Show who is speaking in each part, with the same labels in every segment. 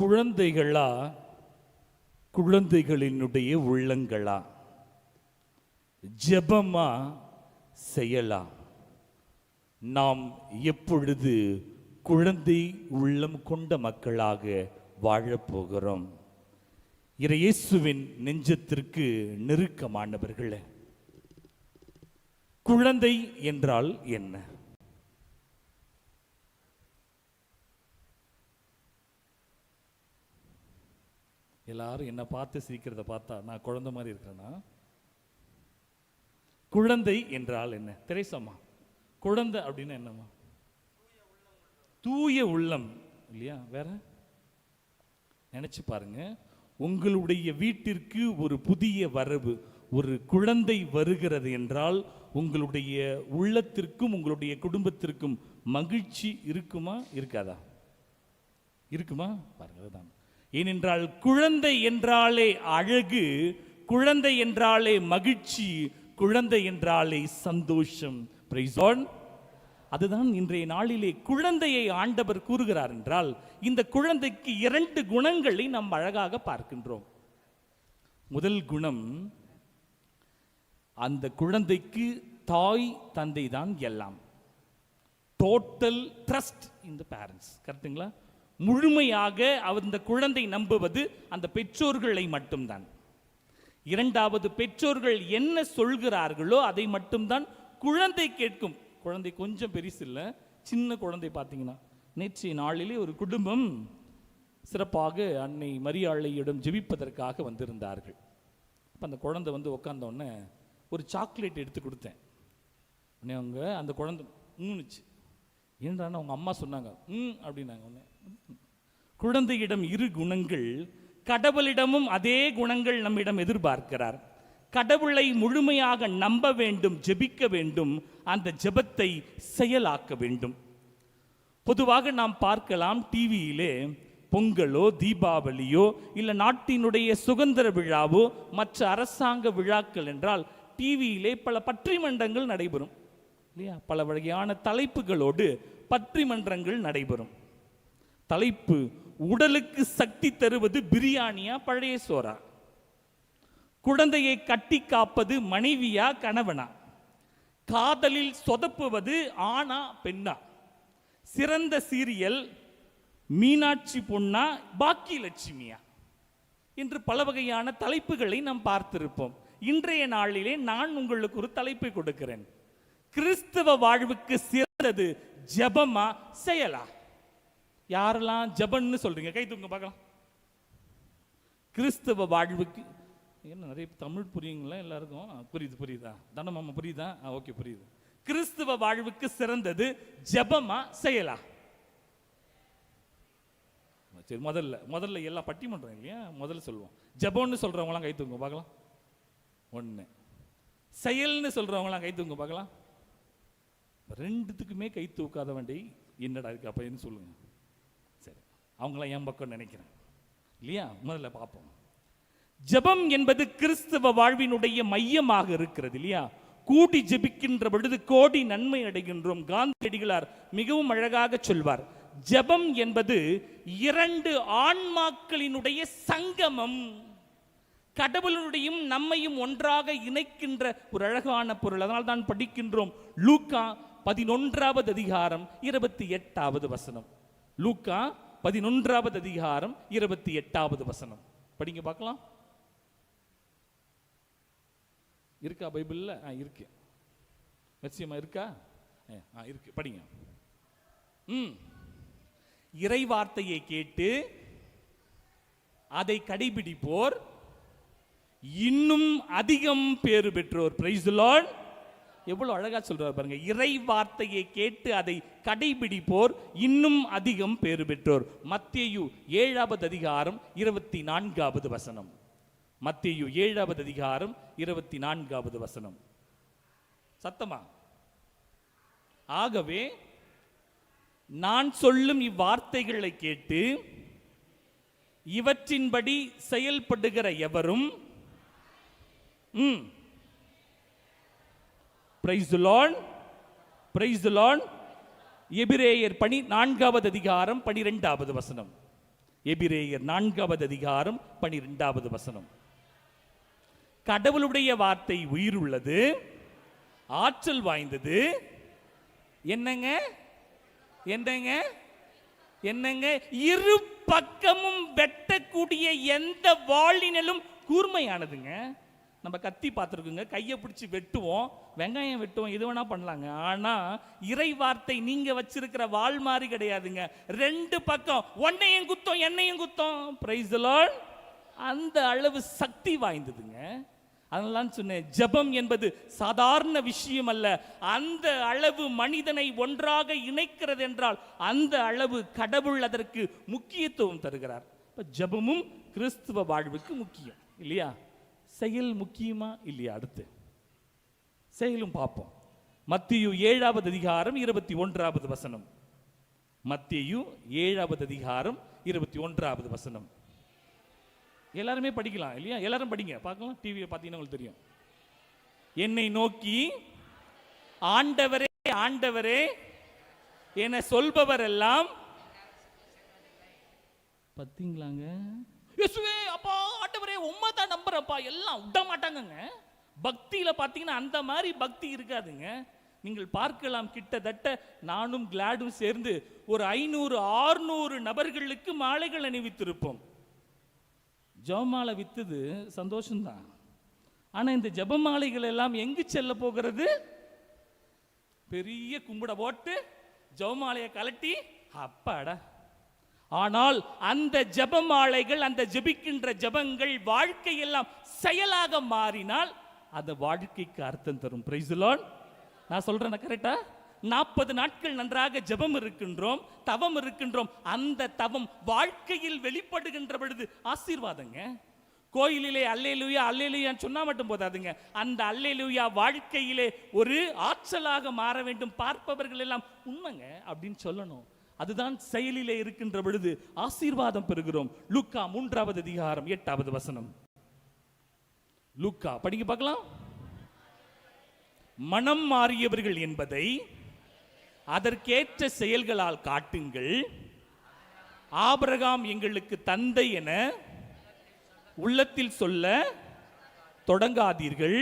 Speaker 1: குழந்தைகளா, குழந்தைகளினுடைய உள்ளங்களா, ஜெபமா, செயலா? நாம் எப்பொழுது குழந்தை உள்ளம் கொண்ட மக்களாக வாழப்போகிறோம்? இயேசுவின் நெஞ்சத்திற்கு நெருக்கமானவர்களே, குழந்தை என்றால் என்ன? எல்லாரும் என்ன பார்த்து சிரிக்கிறத பார்த்தா நான் குழந்தை மாதிரி இருக்கிறேன்னா? குழந்தை என்றால் என்ன? தெரேசம்மா, குழந்தை அப்படின்னு என்னம்மா? தூய உள்ளம் இல்லையா? வேற நினைச்சு பாருங்க, உங்களுடைய வீட்டிற்கு ஒரு புதிய வரவு, ஒரு குழந்தை வருகிறது என்றால் உங்களுடைய உள்ளத்திற்கும் உங்களுடைய குடும்பத்திற்கும் மகிழ்ச்சி இருக்குமா இருக்காதா? இருக்குமா? பாருங்க, அதுதான். ஏனென்றால் குழந்ை என்றாலே அழகு, குழந்தை என்றாலே மகிழ்ச்சி, குழந்தை என்றாலே சந்தோஷம். Praise Lord. அதுதான் இன்றைய நாளிலே குழந்தையை ஆண்டவர் கூறுகிறார் என்றால், இந்த குழந்தைக்கு 2 குணங்களை நாம் அழகாக பார்க்கின்றோம். முதல் குணம், அந்த குழந்தைக்கு தாய் தந்தை தான் எல்லாம். Total trust in the parents. கரெக்ட்டுங்களா? முழுமையாக அந்த குழந்தை நம்புவது அந்த பெற்றோர்களை மட்டும்தான். இரண்டாவது, பெற்றோர்கள் என்ன சொல்கிறார்களோ அதை மட்டும்தான் குழந்தை கேட்கும். குழந்தை கொஞ்சம் பெருசு இல்லை, சின்ன குழந்தை. பார்த்தீங்கன்னா நேற்றைய நாளிலே ஒரு குடும்பம் சிறப்பாக அன்னை மரியாளையிடம் ஜெபிப்பதற்காக வந்திருந்தார்கள். அப்போ அந்த குழந்தை வந்து உட்கார்ந்தோடனே ஒரு சாக்லேட் எடுத்து கொடுத்தேன். உடனே அவங்க அந்த குழந்தை ஊனுச்சு. ஏன்றான அவங்க அம்மா சொன்னாங்க அப்படின்னாங்க. உடனே குழந்தையிடம் 2 குணங்கள், கடவுளிடமும் அதே குணங்கள் நம்மிடம் எதிர்பார்க்கிறார். கடவுளை முழுமையாக நம்ப வேண்டும், ஜெபிக்க வேண்டும், அந்த ஜெபத்தை செயலாக்க வேண்டும். பொதுவாக நாம் பார்க்கலாம், டிவியிலே பொங்கலோ தீபாவளியோ இல்லை நாட்டினுடைய சுதந்திர விழாவோ மற்ற அரசாங்க விழாக்கள் என்றால் டிவியிலே பல பட்டிமன்றங்கள் நடைபெறும் இல்லையா? பல வகையான தலைப்புகளோடு பட்டிமன்றங்கள் நடைபெறும். தலைப்பு, உடலுக்கு சக்தி தருவது பிரியாணியா பழைய சோறா? குழந்தையை கட்டி காப்பது மனைவியா கணவனா? காதலில் சொதப்புவது ஆணா பெண்ணா? சிறந்த சீரியல் மீனாட்சி பொண்ணா பாக்கி லட்சுமியா என்று பல வகையான தலைப்புகளை நாம் பார்த்திருப்போம். இன்றைய நாளிலே நான் உங்களுக்கு ஒரு தலைப்பை கொடுக்கிறேன். கிறிஸ்தவ வாழ்வுக்கு சிறந்தது ஜெபமா செயலா? யாரெல்லாம் ஜெபம்னு சொல்றீங்க? கை தூங்க பார்க்கலாம். கிறிஸ்தவ வாழ்வுக்கு என்ன நிறைய தமிழ் புரியுங்களா எல்லாருக்கும்? புரியுதா? தனமாமா புரியுதா? ஓகே, புரியுது. கிறிஸ்தவ வாழ்வுக்கு சிறந்தது ஜெபமா செயலா? சரி, முதல்ல எல்லாம் பட்டிமன்றம் இல்லையா? முதல்ல சொல்லுவோம். ஜெபம்னு சொல்றவங்களாம் கை தூங்க பார்க்கலாம். 1. செயல்னு சொல்றவங்களாம் கை தூங்க பார்க்கலாம். 2த்துக்குமே கை தூக்காத வேண்டி என்னடா இருக்கு அப்பன்னு சொல்லுங்க. சரி, அவங்களாம் என் பக்கம் நினைக்கிறேன் இல்லையா? முதல்ல பார்ப்போம். ஜெபம் என்பது கிறிஸ்தவ வாழ்வினுடைய மையமாக இருக்கிறது இல்லையா? கூடி ஜெபிக்கின்ற பொழுது கோடி நன்மை அடைகின்றோம். காந்தியடிகளார் மிகவும் அழகாக சொல்வார், ஜெபம் என்பது 2 ஆன்மாக்களினுடைய சங்கமம். கடவுளுடையும் நம்மையும் ஒன்றாக இணைக்கின்ற ஒரு அழகான பொருள். அதனால் தான் படிக்கின்றோம் லூக்கா 11வது அதிகாரம் 28வது வசனம். லூக்கா 11வது அதிகாரம் 28வது வசனம் படிங்க பார்க்கலாம். இருக்கா பைபிள்ல? இருக்கு. நிச்சயமா இருக்கா? இருக்கு, படிங்க. இறை வார்த்தையை கேட்டு அதை கடைபிடிப்போர் இன்னும் அதிகம் பேறு பெற்றோர். Praise the Lord. எவ்வளவு அழகா சொல்றார் பாருங்க. இறை வார்த்தையை கேட்டு அதை கடைபிடிப்போர் இன்னும் அதிகம் பேறு பெற்றோர். மத்தேயு 7வது அதிகாரம் 24வது வசனம். மத்தேயு 7வது அதிகாரம் 24வது வசனம். சத்தமா? ஆகவே நான் சொல்லும் இவ்வார்த்தைகளை கேட்டு இவற்றின்படி செயல்படுகிற எவரும் praise the Lord, praise the Lord. எபிரேயர் 4வது அதிகாரம் 12வது வசனம். எபிரேயர் 4வது அதிகாரம் 12வது வசனம். கடவுளுடைய வார்த்தை உயிருள்ளது, ஆற்றல் வாய்ந்தது, என்னங்க என்னங்க என்னங்க இரு பக்கமும் வெட்டக்கூடிய எந்த வாளினிலும் கூர்மையானதுங்க. நம்ம கத்தி பார்த்துருக்குங்க, கையை பிடிச்சி வெட்டுவோம், வெங்காயம் வெட்டுவோம், எது வேணா பண்ணலாங்க. ஆனா இறை வார்த்தை நீங்க வச்சிருக்கிற வாள் மாதிரி கிடையாதுங்க. 2 பக்கம் ஒன்னையும் குத்தம் என்னையும் குத்தம். Praise the Lord. அந்த அளவு சக்தி வாய்ந்ததுங்க. அதனால சொன்னேன், ஜெபம் என்பது சாதாரண விஷயம் அல்ல. அந்த அளவு மனிதனை ஒன்றாக இணைக்கிறது என்றால் அந்த அளவு கடவுள் அதற்கு முக்கியத்துவம் தருகிறார். ஜெபமும் கிறிஸ்துவ வாழ்வுக்கு முக்கியம் இல்லையா? செயல் முக்கியமா இல்லையா? அடுத்து செயலும் பார்ப்போம். மத்தேயு 7வது அதிகாரம் 21வது வசனம். மத்தேயு 7வது அதிகாரம் 21வது வசனம். எல்லாருமே படிக்கலாம் இல்லையா? எல்லாரும் படிங்க, பார்க்கலாம். டிவியை பார்த்தீங்கன்னா உங்களுக்கு தெரியும். என்னை நோக்கி ஆண்டவரே ஆண்டவரே என சொல்பவர் எல்லாம், பார்த்தீங்களாங்க, இயேசுவே அப்பா ஆண்டவரே உம்மை தான் நம்புறப்பா, எல்லாம் விட மாட்டாங்கங்க. பக்தியில பார்த்தீங்கன்னா அந்த மாதிரி பக்தி இருக்காதுங்க. நீங்கள் பார்க்கலாம், கிட்டத்தட்ட நானும் கிளாடும் சேர்ந்து ஒரு 500-600 நபர்களுக்கு மாலைகள் அணிவித்திருப்போம். ஜெபமாலை வித்தது சந்தோஷம்தான். ஆனா இந்த ஜெபமாலைகள் எல்லாம் எங்கு செல்ல போகிறது? பெரிய கும்பிட போட்டு ஜெபமாலையை கலட்டி அப்பாடா. ஆனால் அந்த ஜெபமாலைகள், அந்த ஜெபிக்கின்ற ஜெபங்கள் வாழ்க்கையெல்லாம் செயலாக மாறினால் அந்த வாழ்க்கைக்கு அர்த்தம் தரும். Praise the Lord. நான் சொல்றேன் கரெக்டா? 40 நாட்கள் நன்றாக ஜெபம் இருக்கின்றோம், தவம் இருக்கின்றோம். அந்த தவம் வாழ்க்கையில் வெளிப்படுகின்ற பொழுது ஆசீர்வாதங்க. கோயிலிலே அல்லேலூயா அல்லேலூயான்னு சொன்னா மட்டும் போதாதுங்க. அந்த அல்லேலூயா வாழ்க்கையிலே ஒரு ஆற்றலாக மாற வேண்டும். பார்ப்பவர்கள் எல்லாம் உண்மைங்க அப்படின்னு சொல்லணும். அதுதான் செயலிலே இருக்கின்ற பொழுது ஆசீர்வாதம் பெறுகிறோம். லூக்கா 3வது அதிகாரம் 8வது வசனம். லூக்கா படிக்க பார்க்கலாம். மனம் மாறியவர்கள் என்பதை அதற்கேற்ற செயல்களால் காட்டுங்கள். ஆபிரகாம் எங்களுக்கு தந்தை என உள்ளத்தில் சொல்ல தொடங்காதீர்கள்.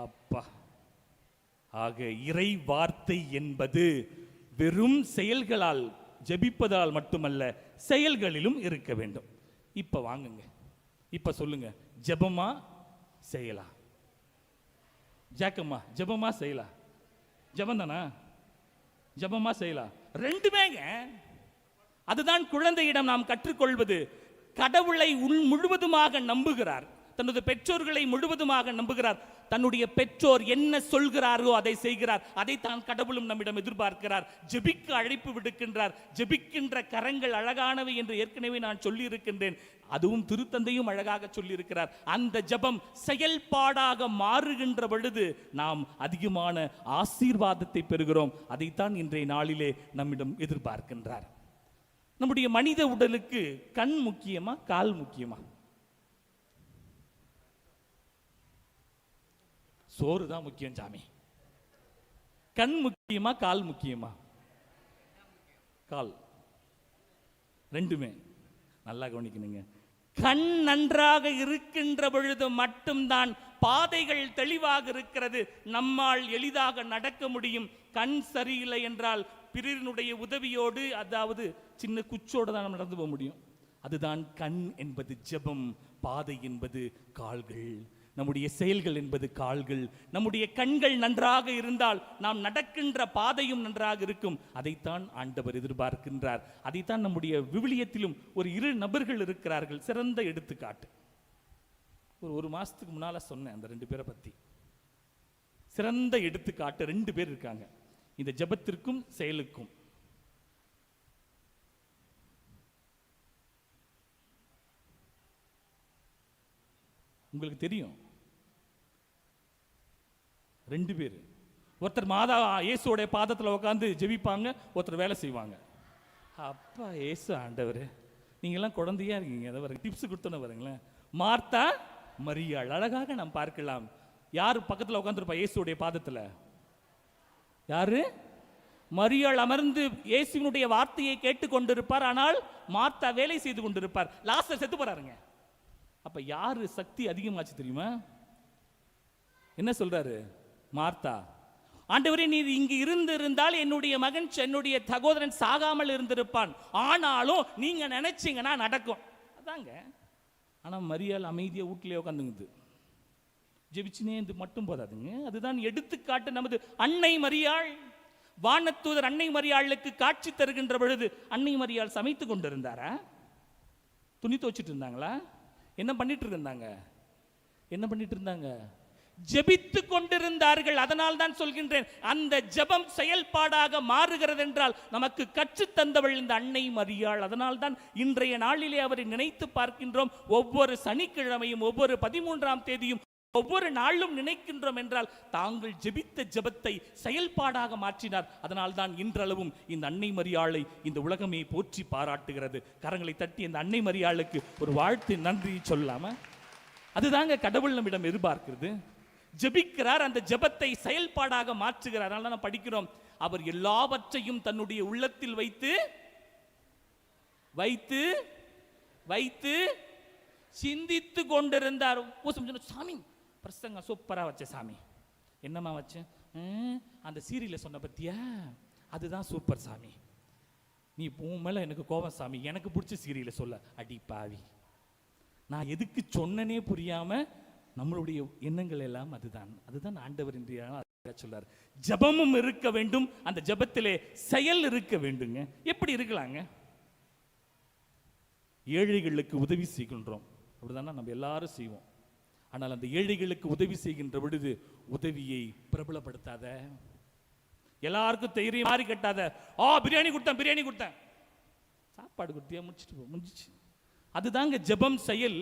Speaker 1: அப்பா, ஆக இறை வார்த்தை என்பது வெறும் செயல்களால், ஜெபிப்பதால் மட்டுமல்ல, செயல்களிலும் இருக்க வேண்டும். இப்ப வாங்குங்க, இப்ப சொல்லுங்க, ஜெபமா செய்யலா? ஜாக்கம்மா, ஜெபமா செய்யலா? ஜெபம் தானா? ஜெபமா செய்யலா? ரெண்டுமேங்க. அதுதான் குழந்தையிடம் நாம் கற்றுக்கொள்வது. கடவுளை முழுவதுமாக நம்புகிறார், தனது பெற்றோர்களை முழுவதுமாக நம்புகிறார். தன்னுடைய பெற்றோர் என்ன சொல்கிறாரோ அதை செய்கிறார். அதை தான் கடவுளும் நம்மிடம் எதிர்பார்க்கிறார். ஜெபிக்க அழைப்பு விடுக்கின்றார். ஜெபிக்கின்ற கரங்கள் அழகானவை என்று ஏற்கனவே நான் சொல்லி இருக்கின்றேன். அதுவும் திருத்தந்தையும் அழகாக சொல்லி இருக்கிறார். அந்த ஜெபம் செயல்பாடாக மாறுகின்ற பொழுது நாம் அதிகமான ஆசீர்வாதத்தை பெறுகிறோம். அதைத்தான் இன்றைய நாளிலே நம்மிடம் எதிர்பார்க்கின்றார். நம்முடைய மனித உடலுக்கு கண் முக்கியமா, கால் முக்கியமா? சோறு தான் முக்கியம் சாமி. கண் முக்கியமா, கால் முக்கியமா? கால். ரெண்டுமே நல்லா கவனிக்கணுங்க. கண் நன்றாக இருக்கின்ற பொழுது மட்டும்தான் பாதைகள் தெளிவாக இருக்கிறது, நம்மால் எளிதாக நடக்க முடியும். கண் சரியில்லை என்றால் பிறரினுடைய உதவியோடு, அதாவது சின்ன குச்சோடு தான் நம்ம நடந்து போக முடியும். அதுதான் கண் என்பது ஜெபம், பாதை என்பது கால்கள், நம்முடைய செயல்கள் என்பது கால்கள். நம்முடைய கண்கள் நன்றாக இருந்தால் நாம் நடக்கின்ற பாதையும் நன்றாக இருக்கும். அதைத்தான் ஆண்டவர் எதிர்பார்க்கின்றார். அதைத்தான் நம்முடைய விவிலியத்திலும் ஒரு 2 நபர்கள் இருக்கிறார்கள், சிறந்த எடுத்துக்காட்டு. ஒரு மாசத்துக்கு முன்னால சொன்னேன் அந்த 2 பேரை பத்தி. சிறந்த எடுத்துக்காட்டு 2 பேர் இருக்காங்க இந்த ஜெபத்திற்கும் செயலுக்கும். உங்களுக்கு தெரியும் 2 பேர். ஒருத்தர் மாதா இயேசுவோட பாதத்தில் உட்காந்து ஜெபிப்பாங்க, ஒருத்தர் வேலை செய்வாங்க. அப்பா இயேசு ஆண்டவர், நீங்கெல்லாம் குழந்தையா இருக்கீங்க, அதை வர டிப்ஸ் கொடுத்தோன்னு வருங்களேன். மார்த்தா மரியாள் அழகாக நாம் பார்க்கலாம். யார் பக்கத்தில் உட்காந்துருப்பா இயேசுடைய பாதத்தில்? யாரு? மரியாள் அமர்ந்து இயேசுவினுடைய வார்த்தையை கேட்டுக்கொண்டிருப்பார், ஆனால் மார்த்தா வேலை செய்து கொண்டிருப்பார். லாசர் செத்து போறாருங்க. அப்ப யாரு சக்தி அதிகமாச்சு தெரியுமா? என்ன சொல்றாரு மார்த்தா? ஆண்டவரே, நீர் இங்கு இருந்திருந்தால் என்னுடைய மகன், என்னுடைய சகோதரன் சாகாமல் இருந்திருப்பான், ஆனாலும் நீங்க நினைச்சீங்கன்னா நடக்கும். அதாங்க. ஆனா மரியாள் அமைதியா வீட்டிலே உட்காந்துங்குது, ஜெபிச்சுனே இது மட்டும் போதாதுங்க. அதுதான் எடுத்துக்காட்டு நமது அன்னை மரியாள். வானத்தூதர் அன்னை மரியாளுக்கு காட்சி தருகின்ற பொழுது அன்னை மரியாள் சமைத்து கொண்டிருந்தாரா? துணி துவச்சிட்டு இருந்தாங்களா? என்ன பண்ணிட்டு இருந்தாங்க? என்ன பண்ணிட்டு இருந்தாங்க? ஜெபித்து கொண்டிருந்தார்கள். அதனால் தான் சொல்கின்றேன், அந்த ஜெபம் செயல்பாடாக மாறுகிறது என்றால் நமக்கு கற்று தந்தவள் இந்த அன்னை மரியாள். அதனால் தான் இன்றைய நாளிலே அவரை நினைத்து பார்க்கின்றோம். ஒவ்வொரு சனிக்கிழமையும், ஒவ்வொரு 13ஆம் தேதியும், ஒவ்வொரு நாளும் நினைக்கின்றோம் என்றால் தாங்கள் ஜெபித்த ஜெபத்தை செயல்பாடாக மாற்றினார். அதனால் தான் இன்றளவும் இந்த அன்னை மரியாளை இந்த உலகமே போற்றி பாராட்டுகிறது. கரங்களை தட்டி இந்த அன்னை மரியாளுக்கு ஒரு வாழ்த்து, நன்றி சொல்லாம? அதுதாங்க கடவுள் நம்மிடம் எதிர்பார்க்கிறது. ஜெபிக்கிறார், அந்த ஜெபத்தை செயல்பாடாக மாற்றுகிறார். அதனால நம்ம படிக்கிறோம், அவர் எல்லாவற்றையும் தன்னுடைய உள்ளத்தில் வைத்து வைத்து வைத்து சிந்தித்து கொண்டிருந்தார். சாமி பிரசங்க சூப்பரா வச்ச சாமி. என்னம்மா வச்சேன்? அந்த சீரியல சொன்ன பத்தியா, அதுதான் சூப்பர் சாமி. நீ உன் மேல எனக்கு கோபம் சாமி, எனக்கு பிடிச்ச சீரியல சொல்ல. அடி பாவி, நான் எதுக்கு சொன்னனே புரியாம நம்மளுடைய எண்ணங்கள் எல்லாம் அதுதான். அதுதான் ஆண்டவர் இன்றைய சொல்றார், ஜெபமும் இருக்க வேண்டும், அந்த ஜெபத்திலே செயல் இருக்க வேண்டுங்க. எப்படி இருக்கலாங்க? ஏழைகளுக்கு உதவி செய்கின்றோம், அப்படிதானே நம்ம எல்லாரும் செய்வோம். ஆனால் அந்த ஏழைகளுக்கு உதவி செய்கின்ற பொழுது உதவியை பிரபலப்படுத்தாத, எல்லாருக்கும் தெரியும் மாறி கட்டாத. பிரியாணி கொடுத்தேன், பிரியாணி கொடுத்தேன், சாப்பாடு கொடுத்தியா, முடிச்சுட்டு முடிஞ்சிச்சு. அதுதாங்க ஜெபம் செயல்.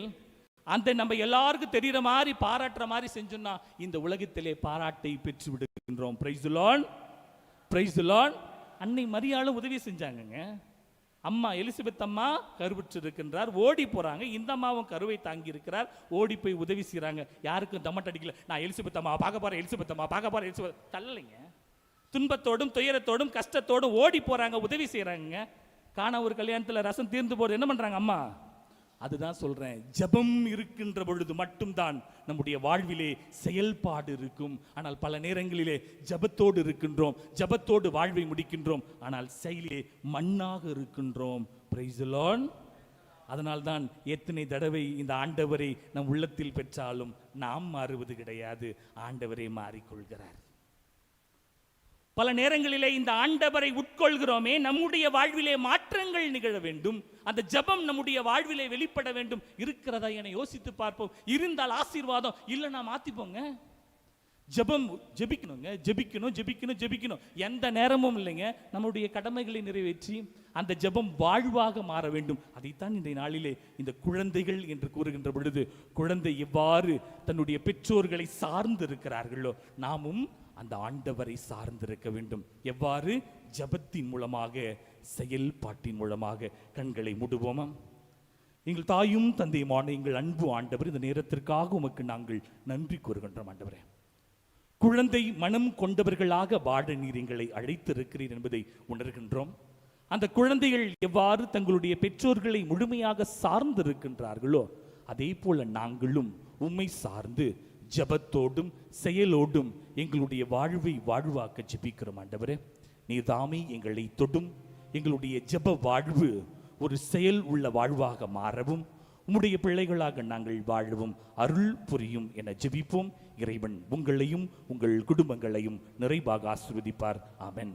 Speaker 1: அந்த நம்ம எல்லாருக்கும் தெரிகிற மாதிரி பாராட்டுற மாதிரி செஞ்சோம்னா இந்த உலகத்திலே பாராட்டை பெற்று விடுகின்றோம். Praise the Lord, praise the Lord. அன்னை மரியாளும் உதவி செஞ்சாங்கங்க. அம்மா எலிசபெத் அம்மா கருவுற்று இருக்கின்றார், ஓடி போறாங்க. இந்த அம்மாவும் கருவை தாங்கி இருக்கிறார், ஓடி போய் உதவி செய்யறாங்க. யாருக்கும் தம்மட் அடிக்கல, நான் எலிசபெத் அம்மா பார்க்க போறேன், எலிசபெத் அம்மா பார்க்க போறேன், எலிசபெத் தள்ளலைங்க. துன்பத்தோடும் துயரத்தோடும் கஷ்டத்தோடும் ஓடி போறாங்க, உதவி செய்யறாங்க. காண ஒரு கல்யாணத்துல ரசம் தீர்ந்து போறது என்ன பண்றாங்க அம்மா? அதுதான் சொல்றேன், ஜெபம் இருக்கின்ற பொழுது மட்டும்தான் நம்முடைய வாழ்விலே செயல்பாடு இருக்கும். ஆனால் பல நேரங்களிலே ஜெபத்தோடு இருக்கின்றோம், ஜெபத்தோடு வாழ்வை முடிக்கின்றோம், ஆனால் செயலிலே மண்ணாக இருக்கின்றோம். Praise the Lord. அதனால்தான் எத்தனை தடவை இந்த ஆண்டவரை நம் உள்ளத்தில் பெற்றாலும் நாம் மாறுவது கிடையாது, ஆண்டவரே மாறிக்கொள்கிறார். பல நேரங்களிலே இந்த ஆண்டவரை உட்கொள்கிறோமே, நம்முடைய வாழ்விலே மாற்றங்கள் நிகழ வேண்டும், அந்த ஜெபம் நம்முடைய வாழ்விலே வெளிப்பட வேண்டும். இருக்கிறதா என யோசித்து பார்ப்போம். இருந்தால் ஆசீர்வாதம், இல்லைன்னா மாத்திப்போங்க. ஜெபம் ஜெபிக்கணுங்க, ஜெபிக்கணும் ஜெபிக்கணும் ஜெபிக்கணும், எந்த நேரமும் இல்லைங்க. நம்முடைய கடமைகளை நிறைவேற்றி அந்த ஜெபம் வாழ்வாக மாற வேண்டும். அதைத்தான் இந்த நாளிலே இந்த குழந்தைகள் என்று கூறுகின்ற பொழுது, குழந்தை எவ்வாறு தன்னுடைய பெற்றோர்களை சார்ந்து இருக்கிறார்களோ நாமும் அந்த ஆண்டவரை சார்ந்திருக்க வேண்டும். எவ்வாறு? ஜெபத்தின் மூலமாக, செயல்பாட்டின் மூலமாக. கண்களை மூடுவோமா? எங்கள் தாயும் தந்தையுமான எங்கள் அன்பு ஆண்டவர், இந்த நேரத்திற்காக உமக்கு நாங்கள் நன்றி கூறுகின்றோம். ஆண்டவரே, குழந்தை மனம் கொண்டவர்களாக வாழ நீர் எங்களை அழைத்திருக்கிறீர் என்பதை உணர்கின்றோம். அந்த குழந்தைகள் எவ்வாறு தங்களுடைய பெற்றோர்களை முழுமையாக சார்ந்திருக்கின்றார்களோ அதே போல நாங்களும் உம்மை சார்ந்து ஜெபத்தோடும் செயலோடும் எங்களுடைய வாழ்வை வாழ்வாக்க ஜெபிக்கிறோம். ஆண்டவரே, நீர் தாமே எங்களை தொடும், எங்களுடைய ஜெப வாழ்வு ஒரு செயல் உள்ள வாழ்வாக மாறவும், உம்முடைய பிள்ளைகளாக நாங்கள் வாழவும் அருள் புரியும் என ஜெபிப்போம். இறைவன் உங்களையும் உங்கள் குடும்பங்களையும் நிறைவாக ஆசீர்வதிப்பார். ஆமென்.